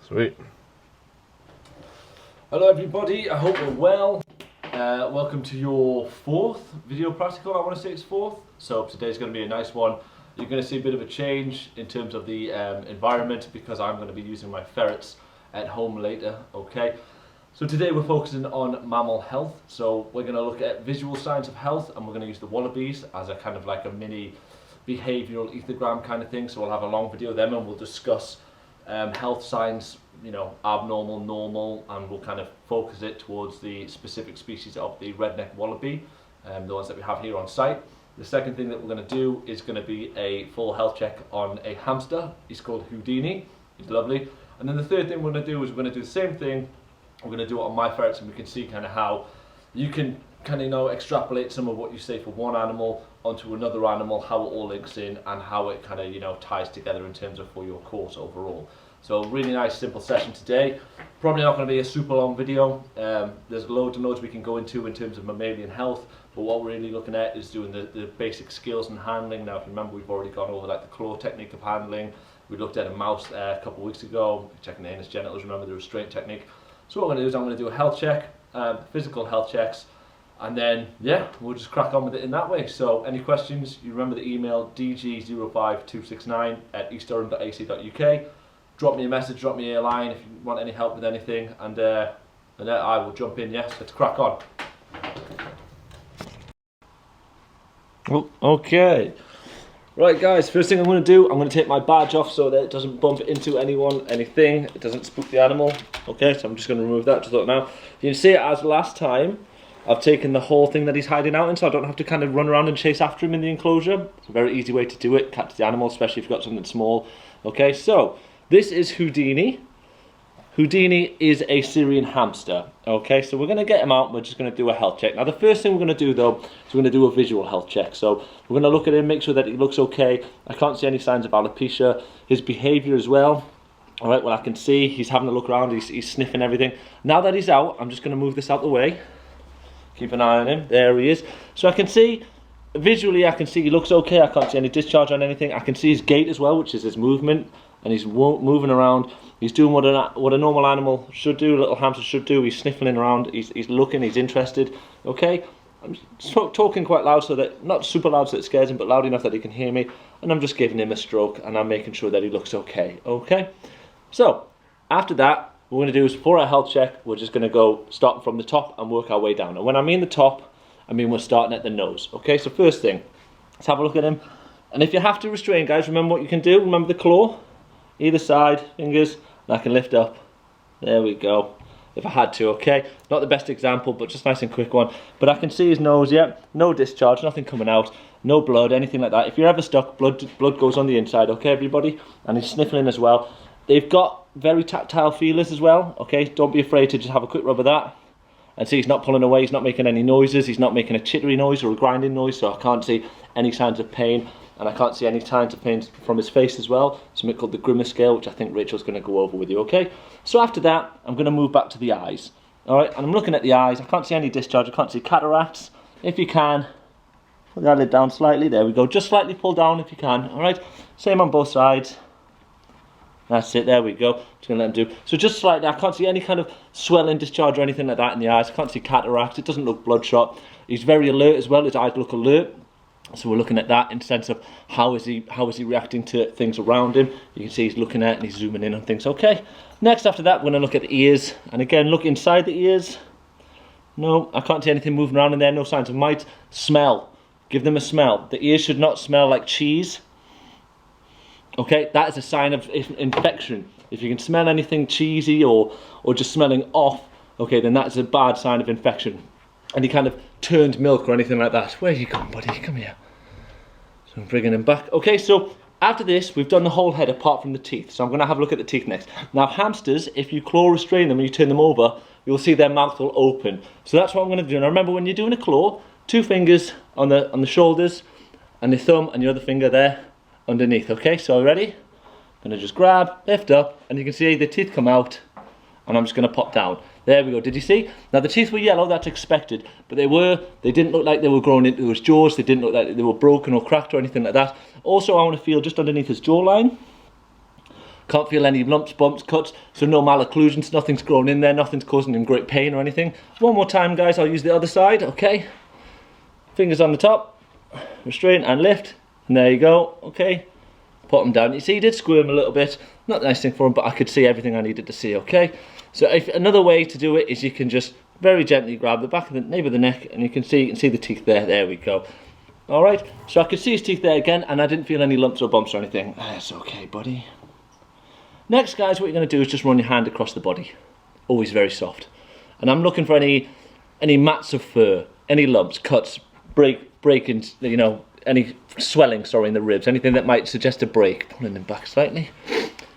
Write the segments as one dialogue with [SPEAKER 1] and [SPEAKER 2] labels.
[SPEAKER 1] Sweet.
[SPEAKER 2] Hello everybody, I hope you're well. Welcome to your fourth video practical. I want to say it's fourth. So today's going to be a nice one. You're going to see a bit of a change in terms of the environment because I'm going to be using my ferrets at home later. Okay. So today we're focusing on mammal health. So we're going to look at visual signs of health, and we're going to use the wallabies as a kind of like a mini behavioural ethogram kind of thing. So we'll have a long video of them and we'll discuss health signs, you know, abnormal, normal, and we'll kind of focus it towards the specific species of the red-necked wallaby, the ones that we have here on site. The second thing that we're going to do is going to be a full health check on a hamster. He's called Houdini. He's lovely. And then the third thing we're going to do is we're going to do the same thing. We're going to do it on my ferrets, and we can see kind of how you can kind of, you know, extrapolate some of what you say for one animal onto another animal, how it all links in, and how it kind of, you know, ties together in terms of for your course overall. So really nice simple session today. Probably not going to be a super long video. There's loads and loads we can go into in terms of mammalian health, but what we're really looking at is doing the basic skills and handling. Now if you remember, we've already gone over like the claw technique of handling. We looked at a mouse a couple of weeks ago, checking the anus genitals, remember the restraint technique. So what I'm going to do is I'm going to do a health check, physical health checks, and then yeah, we'll just crack on with it in that way. So any questions, you remember the email dg05269@eastdurham.ac.uk. Drop me a message, drop me a line if you want any help with anything, and I will jump in. Yes, let's crack on. Okay. Right guys, first thing I'm going to do, I'm going to take my badge off so that it doesn't bump into anyone, anything, it doesn't spook the animal. Okay, so I'm just going to remove that, just like now. You can see it as last time, I've taken the whole thing that he's hiding out in, so I don't have to kind of run around and chase after him in the enclosure. It's a very easy way to do it, catch the animal, especially if you've got something small. Okay, so this is Houdini. Houdini is a Syrian hamster. Okay, so we're going to get him out and we're just going to do a health check. Now the first thing we're going to do though is we're going to do a visual health check. So we're going to look at him, make sure that he looks okay. I can't see any signs of alopecia. His behaviour as well. Alright, well I can see he's having a look around, he's sniffing everything. Now that he's out, I'm just going to move this out the way. Keep an eye on him, there he is. So I can see, visually I can see he looks okay, I can't see any discharge on anything. I can see his gait as well, which is his movement. And he's moving around, he's doing what a normal animal should do, a little hamster should do. He's sniffling around, he's looking, he's interested. Okay, I'm talking quite loud, so that, not super loud so it scares him, but loud enough that he can hear me. And I'm just giving him a stroke, and I'm making sure that he looks okay. Okay, so after that, what we're going to do is for our health check, we're just going to go start from the top and work our way down. And when I mean the top, I mean we're starting at the nose. Okay, so first thing, let's have a look at him. And if you have to restrain, guys, remember what you can do. Remember the claw, either side, fingers, and I can lift up. There we go. If I had to, okay. Not the best example, but just nice and quick one. But I can see his nose, yeah. No discharge, nothing coming out, no blood, anything like that. If you're ever stuck, blood goes on the inside, okay, everybody? And he's sniffling as well. They've got very tactile feelers as well, okay? Don't be afraid to just have a quick rub of that. And see, he's not pulling away, he's not making any noises, he's not making a chittery noise or a grinding noise, so I can't see any signs of pain. And I can't see any signs of pain from his face as well. Something called the grimace scale, which I think Rachel's going to go over with you, okay? So after that, I'm going to move back to the eyes. Alright, and I'm looking at the eyes. I can't see any discharge, I can't see cataracts. If you can, put that lid down slightly. There we go. Just slightly pull down if you can, alright? Same on both sides. That's it, there we go. Just going to let him do. So just slightly, I can't see any kind of swelling, discharge or anything like that in the eyes. I can't see cataracts, it doesn't look bloodshot. He's very alert as well, his eyes look alert. So we're looking at that in the sense of how is he reacting to things around him. You can see he's looking at and he's zooming in on things. Okay, next after that we're going to look at the ears. And again, look inside the ears. No, I can't see anything moving around in there, no signs of mite. Smell, give them a smell. The ears should not smell like cheese. Okay, that is a sign of infection. If you can smell anything cheesy or just smelling off, okay, then that's a bad sign of infection. Any kind of turned milk or anything like that. Where are you going, buddy? Come here. So I'm bringing him back. Okay, so after this, we've done the whole head apart from the teeth. So I'm going to have a look at the teeth next. Now, hamsters, if you claw restrain them and you turn them over, you'll see their mouth will open. So that's what I'm going to do. Now, remember, when you're doing a claw, 2 fingers on the shoulders and the thumb and your other finger there underneath. Okay, so ready? I'm going to just grab, lift up, and you can see the teeth come out, and I'm just going to pop down. There we go. Did you see? Now the teeth were yellow, that's expected, but they didn't look like they were growing into his jaws. They didn't look like they were broken or cracked or anything like that. Also, I want to feel just underneath his jawline. Can't feel any lumps, bumps, cuts, so no malocclusions, nothing's grown in there, nothing's causing him great pain or anything. One more time, guys, I'll use the other side, okay? Fingers on the top, restrain and lift, and there you go, okay? Put him down. You see, he did squirm a little bit. Not the nice thing for him, but I could see everything I needed to see, okay? So another way to do it is you can just very gently grab the back of the nape of the neck, and you can see the teeth there. There we go. All right, so I could see his teeth there again, and I didn't feel any lumps or bumps or anything. That's okay, buddy. Next, guys, what you're going to do is just run your hand across the body. Always very soft. And I'm looking for any mats of fur, any lumps, cuts, breaking, you know, any swelling, sorry, in the ribs, anything that might suggest a break. Pulling them back slightly.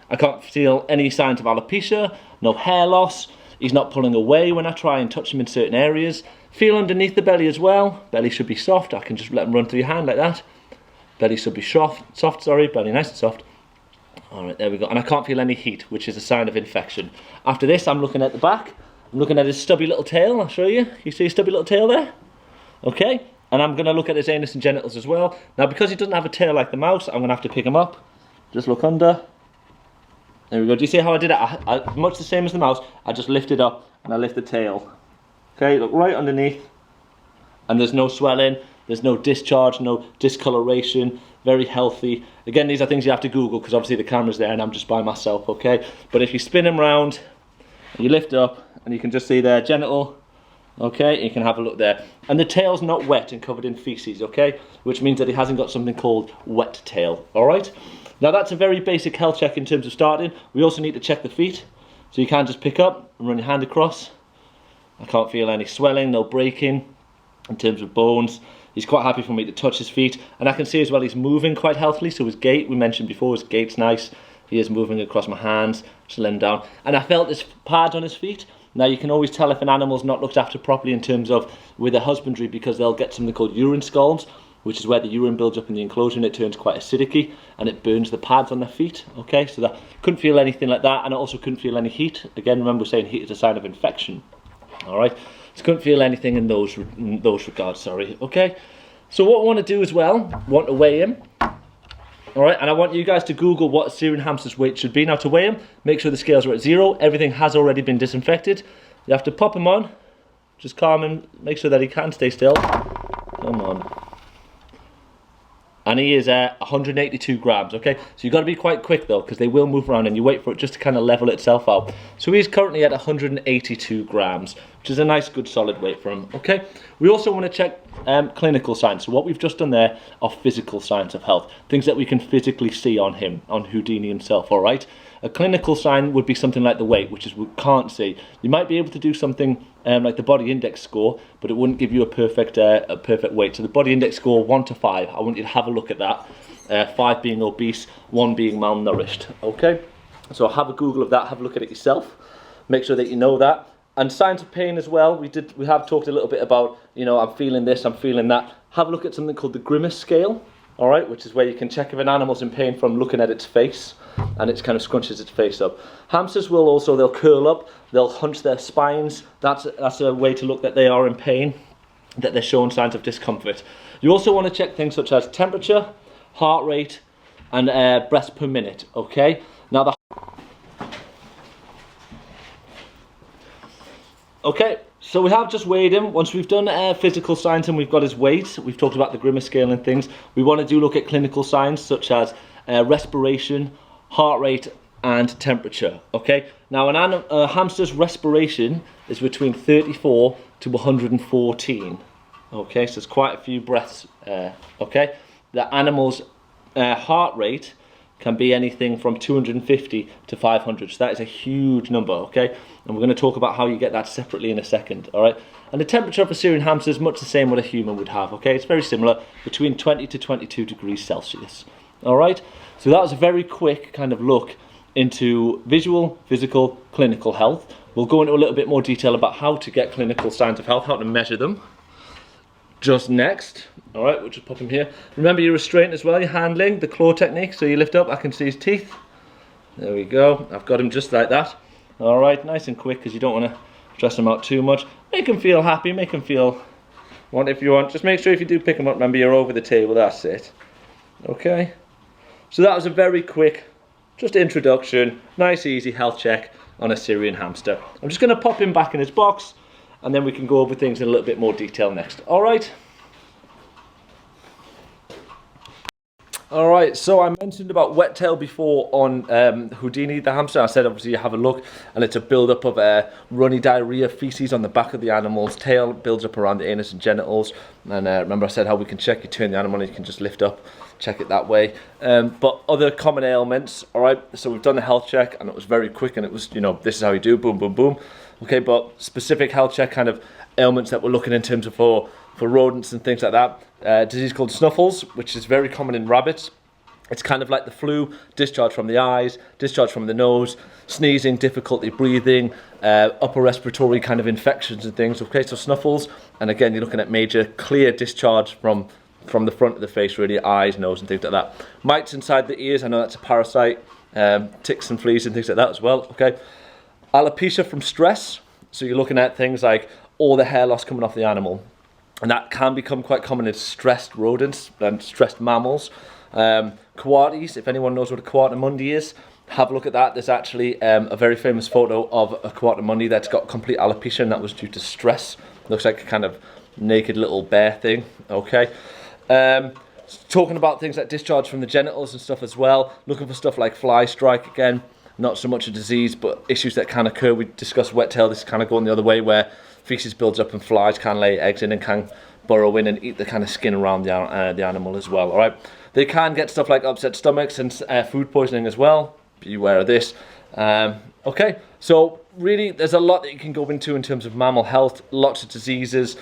[SPEAKER 2] I can't feel any signs of alopecia, no hair loss. He's not pulling away when I try and touch him in certain areas. Feel underneath the belly as well. Belly should be soft. I can just let him run through your hand like that. Belly should be soft, belly nice and soft. All right, there we go. And I can't feel any heat, which is a sign of infection. After this, I'm looking at the back. I'm looking at his stubby little tail. I'll show you. You see his stubby little tail there? Okay. And I'm going to look at his anus and genitals as well. Now, because he doesn't have a tail like the mouse, I'm going to have to pick him up. Just look under. There we go. Do you see how I did it? Much the same as the mouse. I just lift it up and I lift the tail. Okay, look right underneath. And there's no swelling. There's no discharge, no discoloration. Very healthy. Again, these are things you have to Google because obviously the camera's there and I'm just by myself, okay? But if you spin him round, you lift up and you can just see there, genital. Okay, you can have a look there. And the tail's not wet and covered in feces, okay? Which means that he hasn't got something called wet tail, all right? Now that's a very basic health check in terms of starting. We also need to check the feet. So you can just pick up and run your hand across. I can't feel any swelling, no breaking in terms of bones. He's quite happy for me to touch his feet. And I can see as well he's moving quite healthily. So his gait, we mentioned before, his gait's nice. He is moving across my hands, just let him down. And I felt his pads on his feet. Now you can always tell if an animal's not looked after properly in terms of with a husbandry because they'll get something called urine scalds, which is where the urine builds up in the enclosure and it turns quite acidic and it burns the pads on their feet. Okay, so that couldn't feel anything like that, and I also couldn't feel any heat. Again, remember saying heat is a sign of infection. All right, so couldn't feel anything in those regards. Sorry. Okay, so what I want to do as well, want to weigh him. All right, and I want you guys to Google what a Syrian hamster's weight should be. Now to weigh him, make sure the scales are at 0. Everything has already been disinfected. You have to pop him on, just calm him, make sure that he can stay still. Come on. And he is 182 grams, okay? So you've got to be quite quick though, because they will move around and you wait for it just to kind of level itself out. So he's currently at 182 grams, which is a nice, good, solid weight for him, okay? We also want to check clinical signs. So what we've just done there are physical signs of health, things that we can physically see on him, on Houdini himself, all right? A clinical sign would be something like the weight, which is we can't see. You might be able to do something like the body index score, but it wouldn't give you a perfect weight. So the body index score 1 to 5, I want you to have a look at that. 5 being obese, 1 being malnourished, okay? So have a Google of that, have a look at it yourself. Make sure that you know that. And signs of pain as well, we have talked a little bit about, you know, I'm feeling this, I'm feeling that. Have a look at something called the grimace scale, all right, which is where you can check if an animal's in pain from looking at its face, and it kind of scrunches its face up. Hamsters will also, they'll curl up, they'll hunch their spines. That's a way to look that they are in pain, that they're showing signs of discomfort. You also want to check things such as temperature, heart rate, and breaths per minute, okay? Now okay, so we have just weighed him. Once we've done physical signs and we've got his weight, we've talked about the grimace scale and things, we want to look at clinical signs such as respiration, heart rate, and temperature, okay? Now a hamster's respiration is between 34 to 114, okay? So it's quite a few breaths, okay? The animal's heart rate can be anything from 250 to 500, so that is a huge number, okay? And we're going to talk about how you get that separately in a second, all right? And the temperature of a Syrian hamster is much the same what a human would have, okay? It's very similar, between 20 to 22 degrees Celsius, all right? So that was a very quick kind of look into visual, physical, clinical health. We'll go into a little bit more detail about how to get clinical signs of health, how to measure them. Just next, all right, we'll just pop him here. Remember your restraint as well, your handling, the claw technique. So you lift up, I can see his teeth. There we go, I've got him just like that. All right, nice and quick because you don't want to stress him out too much. Make him feel happy, make him feel want if you want. Just make sure if you do pick him up, remember you're over the table, that's it. Okay, so that was a very quick just introduction, nice easy health check on a Syrian hamster. I'm just going to pop him back in his box, and then we can go over things in a little bit more detail next. All right. Alright, so I mentioned about wet tail before on Houdini the hamster. I said obviously you have a look and it's a build-up of runny diarrhea, feces on the back of the animal's tail, builds up around the anus and genitals. And remember I said how we can check, you turn the animal and you can just lift up, check it that way. But other common ailments, alright, so we've done the health check and it was very quick and it was, you know, this is how you do, boom, boom, boom. Okay, but specific health check kind of ailments that we're looking in terms of for rodents and things like that. Disease called snuffles, which is very common in rabbits. It's kind of like the flu, discharge from the eyes, discharge from the nose, sneezing, difficulty breathing, upper respiratory kind of infections and things. Okay, so snuffles, and again you're looking at major clear discharge from the front of the face, really, eyes, nose and things like that. Mites inside the ears, I know that's a parasite, ticks and fleas and things like that as well. Okay, alopecia from stress, so you're looking at things like all the hair loss coming off the animal. And that can become quite common in stressed rodents and stressed mammals. Coatis, if anyone knows what a coatimundi is, have a look at that. There's actually a very famous photo of a coatimundi that's got complete alopecia, and that was due to stress. Looks like a kind of naked little bear thing. Okay. Talking about things like discharge from the genitals and stuff as well. Looking for stuff like fly strike again. Not so much a disease, but issues that can occur. We discussed wet tail. This is kind of going the other way, where feces builds up and flies can lay eggs in and can burrow in and eat the kind of skin around the animal as well. All right, they can get stuff like upset stomachs and food poisoning as well. Beware of this. Okay, so really there's a lot that you can go into in terms of mammal health, lots of diseases.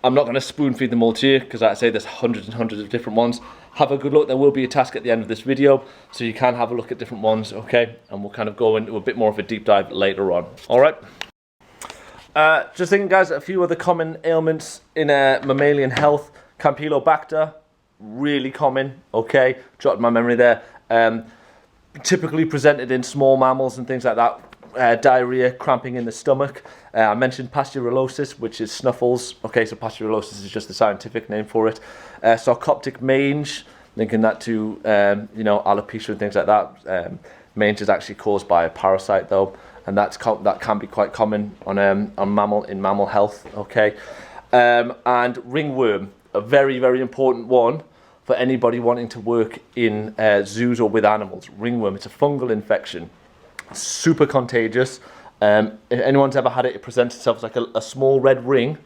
[SPEAKER 2] I'm not going to spoon feed them all to you because like I say there's hundreds and hundreds of different ones. Have a good look. There will be a task at the end of this video, so you can have a look at different ones, okay? And we'll kind of go into a bit more of a deep dive later on. All right. Just thinking, guys, a few other common ailments in mammalian health. Campylobacter, really common, okay? Jotted my memory there. Typically presented in small mammals and things like that. Diarrhea, cramping in the stomach. I mentioned pasteurellosis, which is snuffles. Okay, so pasteurellosis is just the scientific name for it. Sarcoptic mange, linking that to you know, alopecia and things like that. Mange is actually caused by a parasite though, and that can be quite common on mammal health. Okay, and ringworm, a very, very important one for anybody wanting to work in zoos or with animals. Ringworm, it's a fungal infection. Super contagious. If anyone's ever had it, it presents itself as like a small red ring.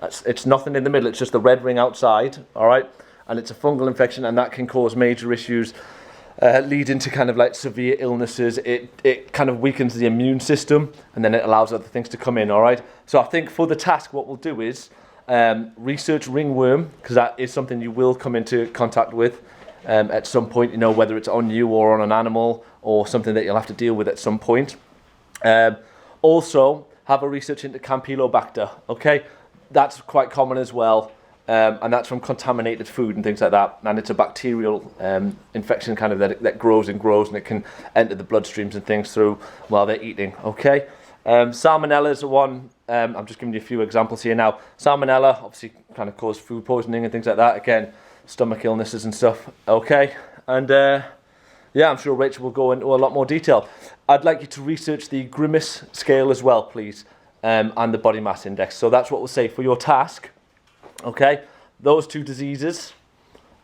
[SPEAKER 2] It's nothing in the middle, it's just the red ring outside, all right? And it's a fungal infection, and that can cause major issues, leading to kind of like severe illnesses. It kind of weakens the immune system, and then it allows other things to come in, all right? So I think for the task, what we'll do is research ringworm, because that is something you will come into contact with at some point, you know, whether it's on you or on an animal, or something that you'll have to deal with at some point. Also, have a research into Campylobacter, okay? That's quite common as well, and that's from contaminated food and things like that, and it's a bacterial infection kind of that grows and grows, and it can enter the bloodstreams and things through while they're eating, okay? Salmonella is the one, I'm just giving you a few examples here now. Salmonella, obviously, kind of cause food poisoning and things like that, again, stomach illnesses and stuff, okay? And yeah, I'm sure Rachel will go into a lot more detail. I'd like you to research the Grimace scale as well, please, and the body mass index. So that's what we'll say for your task, okay? Those two diseases,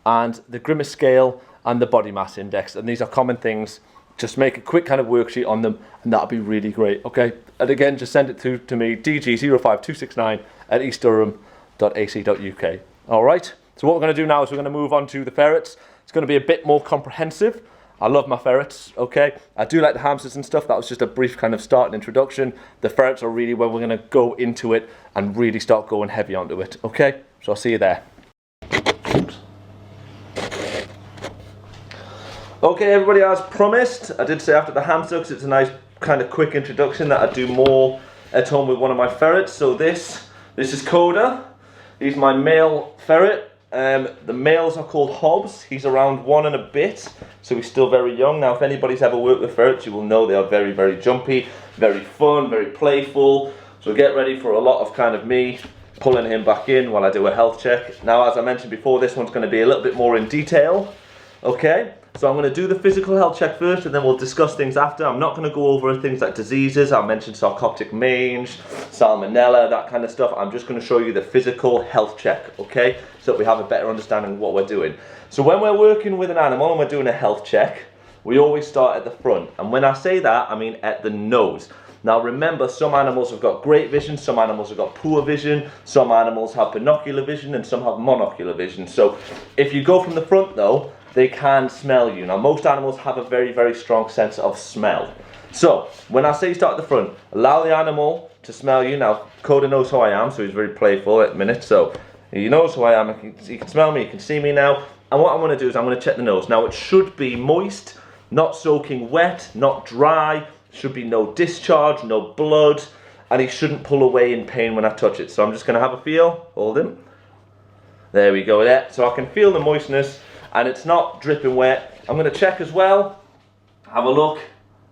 [SPEAKER 2] and the Grimace scale and the body mass index. And these are common things. Just make a quick kind of worksheet on them, and that'll be really great, okay? And again, just send it through to me, dg05269@eastdurham.ac.uk. All right? So what we're going to do now is we're going to move on to the ferrets. It's going to be a bit more comprehensive. I love my ferrets, okay? I do like the hamsters and stuff. That was just a brief kind of start and introduction. The ferrets are really where we're going to go into it and really start going heavy onto it, okay? So I'll see you there. Oops. Okay, everybody, as promised, I did say after the hamster, because it's a nice kind of quick introduction, that I'd do more at home with one of my ferrets. So this is Coda. He's my male ferret. The males are called Hobbs. He's around 1 and a bit, so he's still very young. Now, if anybody's ever worked with ferrets, you will know they are very, very jumpy, very fun, very playful. So get ready for a lot of kind of me pulling him back in while I do a health check. Now, as I mentioned before, this one's going to be a little bit more in detail. Okay, So I'm going to do the physical health check first, and then we'll discuss things after. I'm not going to go over things like diseases. I'll mention sarcoptic mange, salmonella, that kind of stuff. I'm just going to show you the physical health check, okay? So that we have a better understanding of what we're doing. So when we're working with an animal and we're doing a health check, we always start at the front. And when I say that, I mean at the nose. Now remember, some animals have got great vision, some animals have got poor vision, some animals have binocular vision, and some have monocular vision. So if you go from the front though, they can smell you. Now most animals have a very, very strong sense of smell. So when I say start at the front, allow the animal to smell you. Now Coda knows who I am, so he's very playful at the minute. So he knows who I am, he can smell me, he can see me now. And what I'm going to do is I'm going to check the nose. Now it should be moist, not soaking wet, not dry. Should be no discharge, no blood, and he shouldn't pull away in pain when I touch it. So I'm just going to have a feel, hold him. There we go there. So I can feel the moistness and it's not dripping wet. I'm going to check as well, have a look,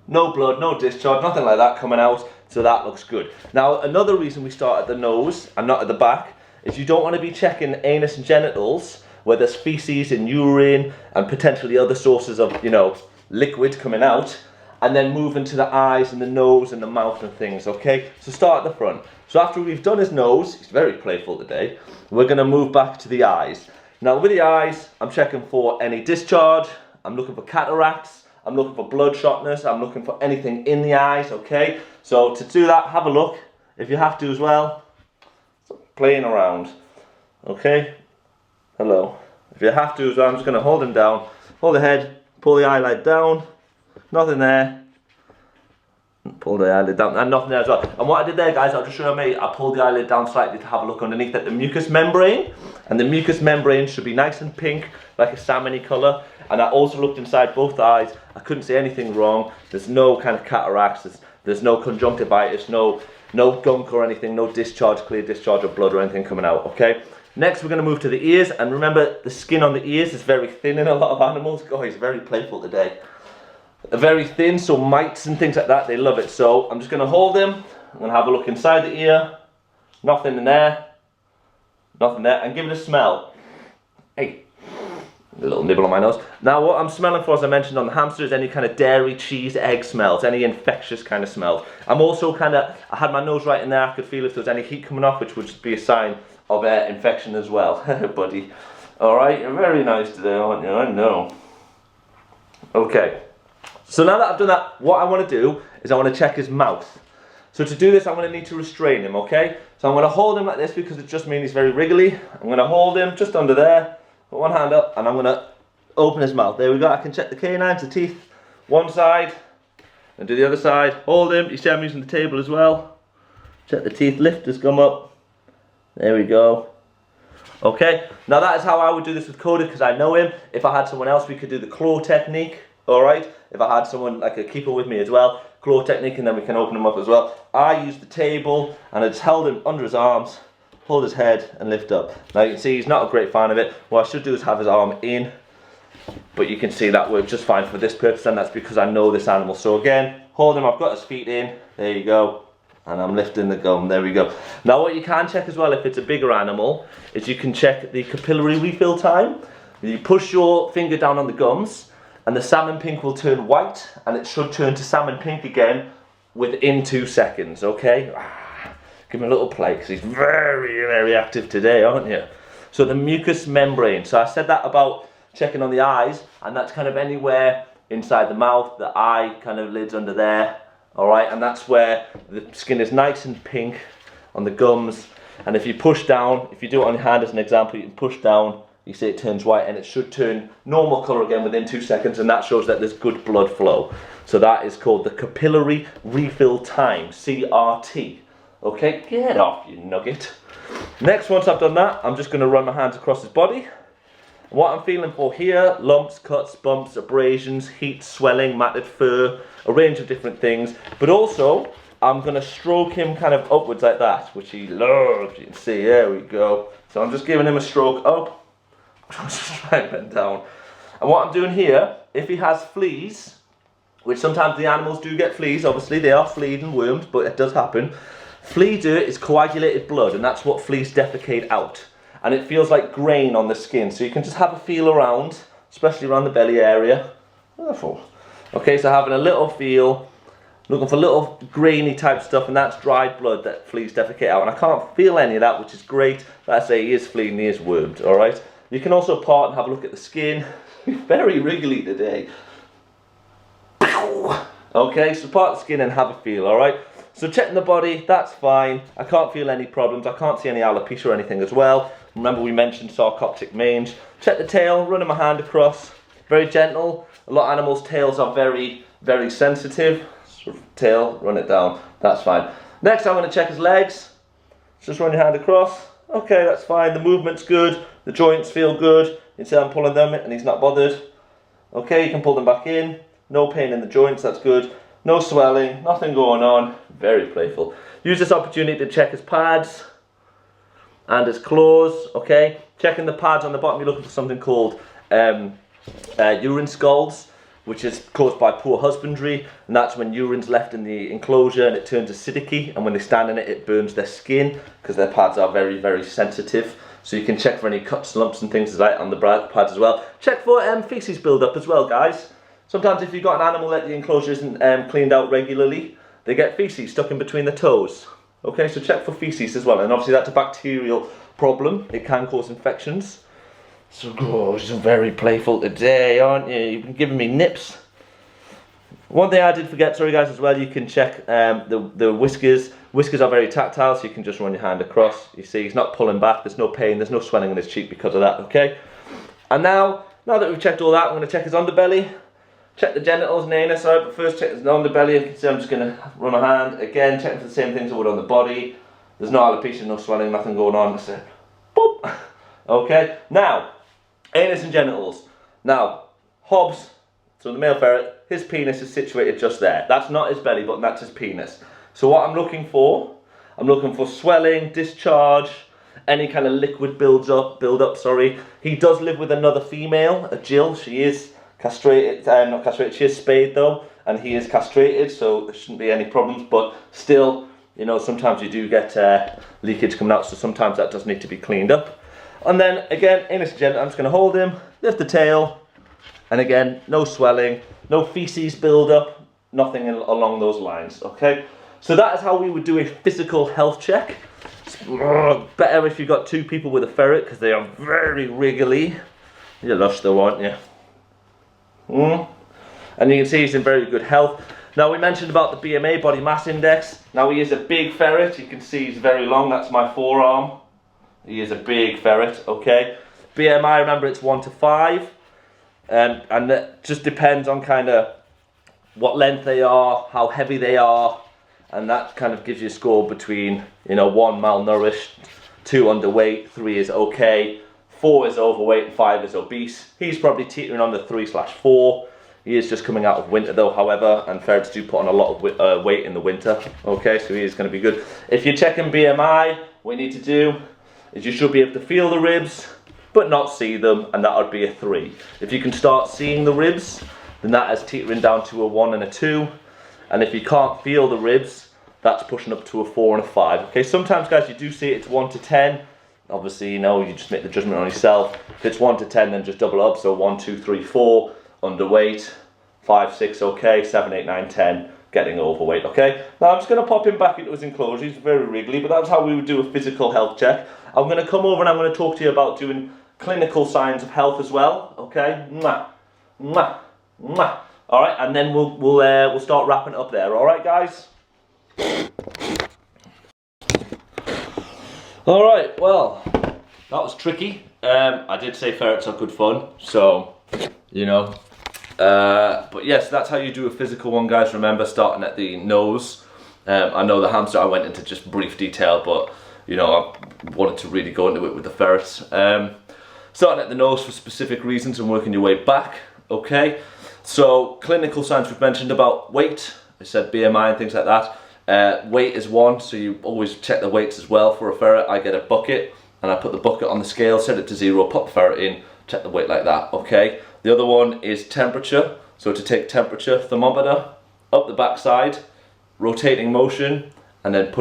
[SPEAKER 2] no blood, no discharge, nothing like that coming out, so that looks good. Now another reason we start at the nose and not at the back is you don't want to be checking anus and genitals where there's feces and urine and potentially other sources of, you know, liquid coming out, and then move into the eyes and the nose and the mouth and things, okay? So start at the front. So after we've done his nose, he's very playful today, we're going to move back to the eyes. Now with the eyes, I'm checking for any discharge, I'm looking for cataracts, I'm looking for bloodshotness, I'm looking for anything in the eyes, okay? So to do that, have a look, if you have to as well. So playing around, okay? Hello. If you have to as well, I'm just going to hold him down, hold the head, pull the eyelid down. Nothing there. Pull the eyelid down, and nothing there as well. And what I did there, guys, I'll just show you. I pulled the eyelid down slightly to have a look underneath at the mucous membrane, and the mucous membrane should be nice and pink, like a salmony colour. And I also looked inside both eyes. I couldn't see anything wrong. There's no kind of cataracts. There's no conjunctivitis, no gunk or anything, no discharge, clear discharge of blood or anything coming out. Okay. Next, we're going to move to the ears, and remember, the skin on the ears is very thin in a lot of animals. God, he's very playful today. They're very thin, so mites and things like that, they love it. So I'm just going to hold him, I'm going to have a look inside the ear, nothing in there, nothing there, and give it a smell. Hey, a little nibble on my nose. Now what I'm smelling for, as I mentioned on the hamster, is any kind of dairy, cheese, egg smells, any infectious kind of smells. I'm also I had my nose right in there, I could feel if there was any heat coming off, which would just be a sign of infection as well, buddy. Alright, you're very nice today, aren't you? I know. Okay. So now that I've done that, what I want to do is I want to check his mouth. So to do this, I'm going to need to restrain him, okay? So I'm going to hold him like this because it just means he's very wriggly. I'm going to hold him just under there, put one hand up, and I'm going to open his mouth. There we go, I can check the canines, the teeth, one side, and do the other side. Hold him, you see I'm using the table as well. Check the teeth, lift his gum up. There we go. Okay, now that is how I would do this with Coda because I know him. If I had someone else, we could do the claw technique. Alright, if I had someone like a keeper with me as well, claw technique, and then we can open him up as well. I use the table and I just held him under his arms, hold his head and lift up. Now you can see he's not a great fan of it. What I should do is have his arm in, but you can see that works just fine for this purpose, and that's because I know this animal. So again, hold him, I've got his feet in, there you go, and I'm lifting the gum, there we go. Now what you can check as well if it's a bigger animal, is you can check the capillary refill time. You push your finger down on the gums, and the salmon pink will turn white, and it should turn to salmon pink again within 2 seconds, okay? Give him a little play, because he's very, very active today, aren't you? So the mucous membrane, so I said that about checking on the eyes, and that's kind of anywhere inside the mouth, the eye kind of lids under there, alright? And that's where the skin is nice and pink on the gums, and if you push down, if you do it on your hand as an example, you can push down, you see it turns white, and it should turn normal colour again within 2 seconds, and that shows that there's good blood flow. So that is called the capillary refill time, CRT. Okay, get off, you nugget. Next, once I've done that, I'm just going to run my hands across his body. What I'm feeling for here, lumps, cuts, bumps, abrasions, heat, swelling, matted fur, a range of different things. But also, I'm going to stroke him kind of upwards like that, which he loves. You can see, there we go. So I'm just giving him a stroke up. Just right bend down. And what I'm doing here, if he has fleas, which sometimes the animals do get fleas, obviously they are fleas and worms, but it does happen. Flea dirt is coagulated blood, and that's what fleas defecate out. And it feels like grain on the skin, so you can just have a feel around, especially around the belly area. Wonderful. Okay, so having a little feel, looking for little grainy type stuff, and that's dried blood that fleas defecate out. And I can't feel any of that, which is great. Like I say, he is fleeing, he is wormed, all right? You can also part and have a look at the skin. Very wriggly today. Okay, so part the skin and have a feel, all right? So checking the body, that's fine. I can't feel any problems. I can't see any alopecia or anything as well. Remember we mentioned sarcoptic mange. Check the tail, running my hand across. Very gentle. A lot of animals' tails are very, very sensitive. Sort of tail, run it down. That's fine. Next, I'm going to check his legs. Just run your hand across. Okay, that's fine. The movement's good. The joints feel good. You can see I'm pulling them and he's not bothered. Okay, you can pull them back in. No pain in the joints, that's good. No swelling, nothing going on. Very playful. Use this opportunity to check his pads and his claws, okay? Checking the pads on the bottom, you're looking for something called urine scalds, which is caused by poor husbandry, and that's when urine's left in the enclosure and it turns acidic, and when they stand in it, it burns their skin because their pads are very, very sensitive. So you can check for any cuts, lumps and things like that on the pads as well. Check for feces build-up as well, guys. Sometimes if you've got an animal that the enclosure isn't cleaned out regularly, they get feces stuck in between the toes. Okay, so check for feces as well. And obviously that's a bacterial problem. It can cause infections. So, you're very playful today, aren't you? You've been giving me nips. One thing I did forget, sorry guys, as well, you can check the whiskers. Whiskers are very tactile, so you can just run your hand across. You see, he's not pulling back, there's no pain, there's no swelling in his cheek because of that, okay? And now that we've checked all that, I'm going to check his underbelly. Check the genitals and anus, sorry, but first check his underbelly. You can see I'm just going to run my hand. Again, checking for the same things I would on the body. There's no alopecia, no swelling, nothing going on. Just a boop. Okay, now, anus and genitals. Now, Hobbs, so the male ferret, his penis is situated just there. That's not his belly button, that's his penis. So what I'm looking for swelling, discharge, any kind of liquid build up, sorry. He does live with another female, a Jill. She is castrated, not castrated, she is spayed though, and he is castrated, so there shouldn't be any problems, but still, you know, sometimes you do get leakage coming out, so sometimes that does need to be cleaned up. And then again, anus and genital, I'm just going to hold him, lift the tail, and again, no swelling, no feces build up, nothing along those lines, okay? So that is how we would do a physical health check. It's better if you've got two people with a ferret, because they are very wriggly. You're lush though, aren't you? And you can see he's in very good health. Now we mentioned about the BMA, body mass index. Now he is a big ferret. You can see he's very long. That's my forearm. He is a big ferret, okay? BMI, remember it's 1 to 5. And that just depends on kind of what length they are, how heavy they are. And that kind of gives you a score between, you know, 1 malnourished, 2 underweight, 3 is okay, 4 is overweight, and 5 is obese. He's probably teetering on the 3/4. He is just coming out of winter though, however, and ferrets do put on a lot of weight in the winter. Okay, so he is going to be good. If you're checking BMI, what you need to do is you should be able to feel the ribs, but not see them, and that would be a 3. If you can start seeing the ribs, then that is teetering down to a 1 and a 2. And if you can't feel the ribs, that's pushing up to a 4 and a 5. Okay, sometimes guys, you do see it's 1 to 10. Obviously, you know, you just make the judgment on yourself. If it's 1 to 10, then just double up. So 1, 2, 3, 4, underweight, 5, 6, okay, 7, 8, 9, 10, getting overweight, okay? Now I'm just going to pop him back into his enclosure. He's very wriggly, but that's how we would do a physical health check. I'm going to come over and I'm going to talk to you about doing clinical signs of health as well, okay? Mwah, mwah, mwah. All right, and then we'll start wrapping it up there. All right, guys. All right. Well, that was tricky. I did say ferrets are good fun, so you know. But yes, that's how you do a physical one, guys. Remember, starting at the nose. I know the hamster I went into just brief detail, but you know, I wanted to really go into it with the ferrets. Starting at the nose for specific reasons and working your way back. Okay. So clinical signs we've mentioned about weight, I said BMI and things like that. Weight is one, so you always check the weights as well for a ferret. I get a bucket and I put the bucket on the scale, set it to 0, put the ferret in, check the weight like that, okay? The other one is temperature. So to take temperature, thermometer, up the backside, rotating motion, and then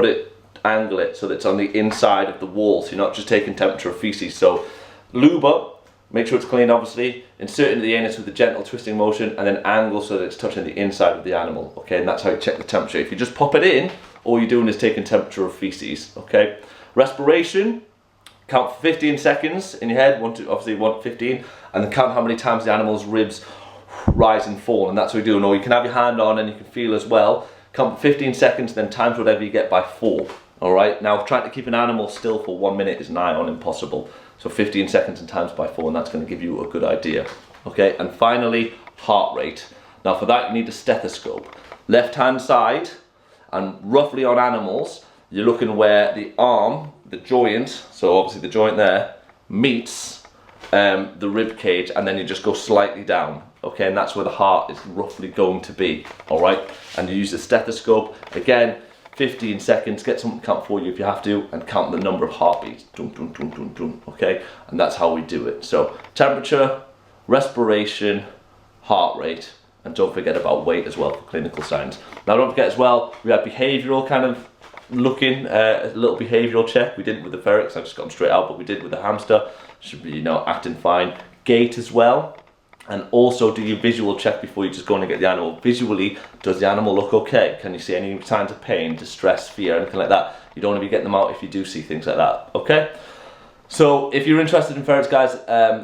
[SPEAKER 2] angle it so that it's on the inside of the wall, so you're not just taking temperature of feces. So lube up, Make sure it's clean, obviously. Insert into the anus with a gentle twisting motion, and then angle so that it's touching the inside of the animal. Okay, and that's how you check the temperature. If you just pop it in, all you're doing is taking temperature of feces. Okay. Respiration. Count for 15 seconds in your head. Obviously 1 to 15, and then count how many times the animal's ribs rise and fall, and that's what we do. Or you can have your hand on and you can feel as well. Count for 15 seconds, then times whatever you get by 4. All right. Now, trying to keep an animal still for 1 minute is nigh on impossible. So 15 seconds and times by 4, and that's going to give you a good idea. Okay. And finally, heart rate. Now, for that, you need a stethoscope. Left hand side, and roughly on animals, you're looking where the arm, the joint, so obviously the joint there, meets the rib cage, and then you just go slightly down. Okay, and that's where the heart is roughly going to be. All right, and you use the stethoscope again. 15 seconds. Get someone to count for you if you have to, and count the number of heartbeats. Dum, dum, dum, dum, dum. Okay, and that's how we do it. So temperature, respiration, heart rate, and don't forget about weight as well for clinical signs. Now, don't forget as well, we have behavioural kind of looking, a little behavioural check. We did it with the ferret, because I just got them straight out, but we did with the hamster. Should be, acting fine. Gait as well. And also do your visual check before you just go in and get the animal. Visually, does the animal look okay? Can you see any signs of pain, distress, fear, anything like that? You don't want to be getting them out if you do see things like that, okay? So if you're interested in ferrets, guys,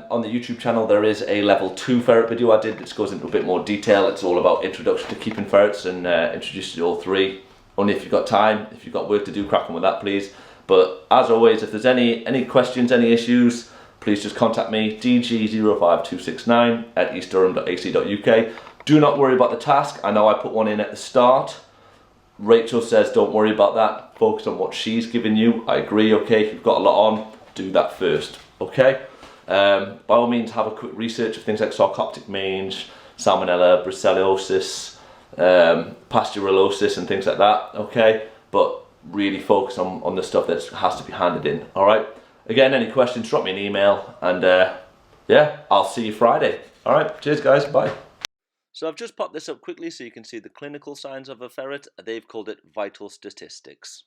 [SPEAKER 2] on the YouTube channel, there is a level 2 ferret video I did, which goes into a bit more detail. It's all about introduction to keeping ferrets, and introduce you to all 3. Only if you've got time. If you've got work to do, crack on with that, please. But as always, if there's any questions, any issues, please just contact me, dg05269@eastdurham.ac.uk. Do not worry about the task. I know I put one in at the start. Rachel says don't worry about that. Focus on what she's given you. I agree, okay? If you've got a lot on, do that first, okay? By all means, have a quick research of things like sarcoptic mange, salmonella, brucellosis, pasteurellosis, and things like that, okay? But really focus on the stuff that has to be handed in, all right? Again, any questions, drop me an email, and yeah, I'll see you Friday. All right, cheers guys, bye. So I've just popped this up quickly so you can see the clinical signs of a ferret. They've called it vital statistics.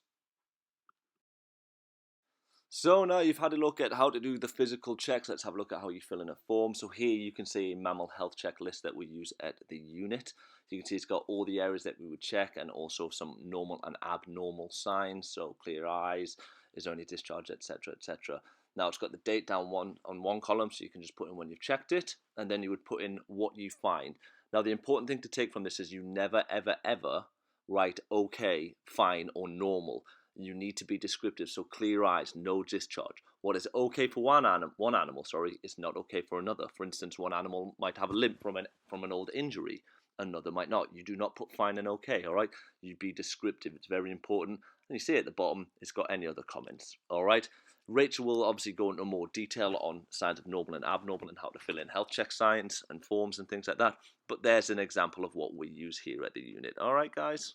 [SPEAKER 2] So now you've had a look at how to do the physical checks, let's have a look at how you fill in a form. So here you can see a mammal health checklist that we use at the unit. So you can see it's got all the areas that we would check, and also some normal and abnormal signs, so clear eyes, is there any discharge, etc, etc. Now it's got the date down on one column, so you can just put in when you've checked it, and then you would put in what you find. Now the important thing to take from this is you never ever ever write okay, fine, or normal. You need to be descriptive, so clear eyes, no discharge. What is okay for one animal, is not okay for another. For instance, one animal might have a limp from an old injury, another might not. You do not put fine and okay, all right? You be descriptive, it's very important. And you see at the bottom, it's got any other comments, all right? Rachel will obviously go into more detail on signs of normal and abnormal and how to fill in health check signs and forms and things like that. But there's an example of what we use here at the unit, all right, guys?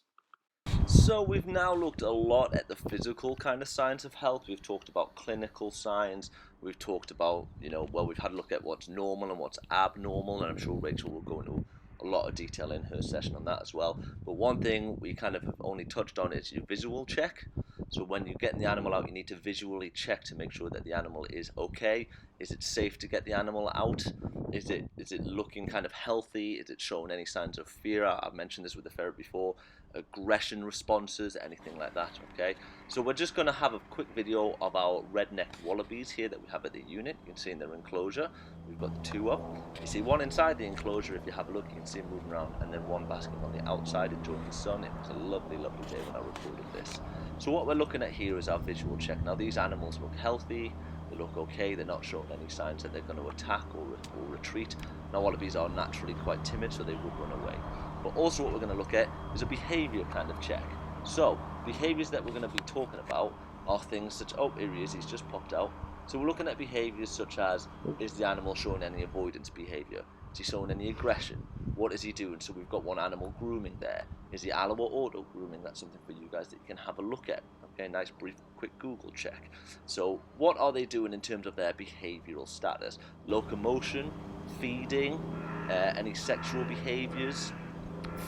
[SPEAKER 2] So we've now looked a lot at the physical kind of signs of health. We've talked about clinical signs. We've talked about, we've had a look at what's normal and what's abnormal, and I'm sure Rachel will go into a lot of detail in her session on that as well. But one thing we kind of have only touched on is your visual check. So when you're getting the animal out, you need to visually check to make sure that the animal is okay. Is it safe to get the animal out? Is it looking kind of healthy? Is it showing any signs of fear? I've mentioned this with the ferret before. Aggression responses, anything like that, okay? So we're just going to have a quick video of our red-necked wallabies here that we have at the unit. You can see in their enclosure. We've got the 2 up. You see one inside the enclosure. If you have a look, you can see them moving around, and then one basking on the outside enjoying the sun. It was a lovely, lovely day when I recorded this. So what we're looking at here is our visual check. Now these animals look healthy. They look okay, they're not showing any signs that they're going to attack or retreat. Now wallabies are naturally quite timid, so they would run away. But also what we're going to look at is a behaviour kind of check. So, behaviours that we're going to be talking about are things such, oh, here he is, he's just popped out. So we're looking at behaviours such as, is the animal showing any avoidance behaviour? Is he showing any aggression? What is he doing? So we've got one animal grooming there. Is he allo or auto grooming? That's something for you guys that you can have a look at. Okay, nice brief quick Google check. So what are they doing in terms of their behavioural status? Locomotion, feeding, any sexual behaviours,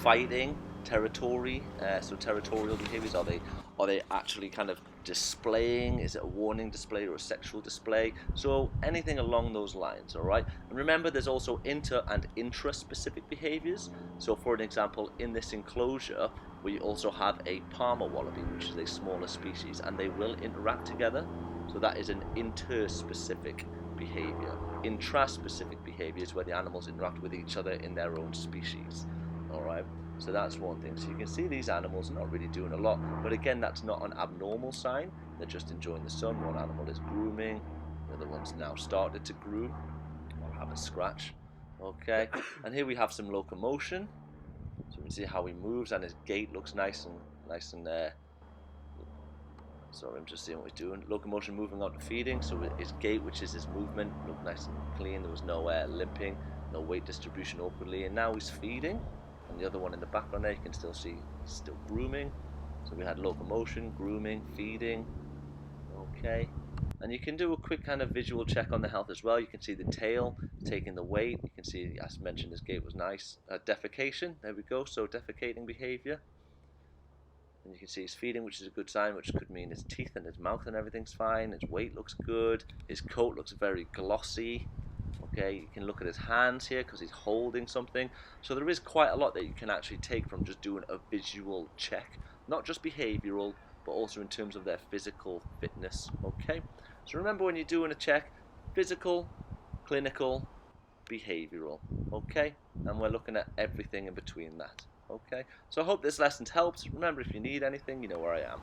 [SPEAKER 2] fighting, territory, so territorial behaviours. Are they actually kind of displaying? Is it a warning display or a sexual display? So anything along those lines, all right? And remember, there's also inter and intra-specific behaviours. So for an example, in this enclosure, we also have a Palmer wallaby, which is a smaller species, and they will interact together. So that is an inter-specific behaviour. Intra-specific behaviour is where the animals interact with each other in their own species, all right? So that's one thing. So you can see these animals are not really doing a lot, but again, that's not an abnormal sign. They're just enjoying the sun. One animal is grooming, the other one's now started to groom. I'll have a scratch. Okay, and here we have some locomotion. So you can see how he moves, and his gait looks nice and sorry, I'm just seeing what he's doing. Locomotion, moving on to feeding. So his gait, which is his movement, looked nice and clean. There was no limping, no weight distribution awkwardly, and now he's feeding. And the other one in the background there, you can still see he's still grooming. So we had locomotion, grooming, feeding. Okay. And you can do a quick kind of visual check on the health as well. You can see the tail taking the weight. You can see, as mentioned, his gait was nice. Defecation, there we go. So defecating behavior. And you can see he's feeding, which is a good sign, which could mean his teeth and his mouth and everything's fine. His weight looks good. His coat looks very glossy. Okay, you can look at his hands here because he's holding something. So there is quite a lot that you can actually take from just doing a visual check. Not just behavioural, but also in terms of their physical fitness. Okay, so remember, when you're doing a check, physical, clinical, behavioural. Okay, and we're looking at everything in between that. Okay, so I hope this lesson's helped. Remember, if you need anything, you know where I am.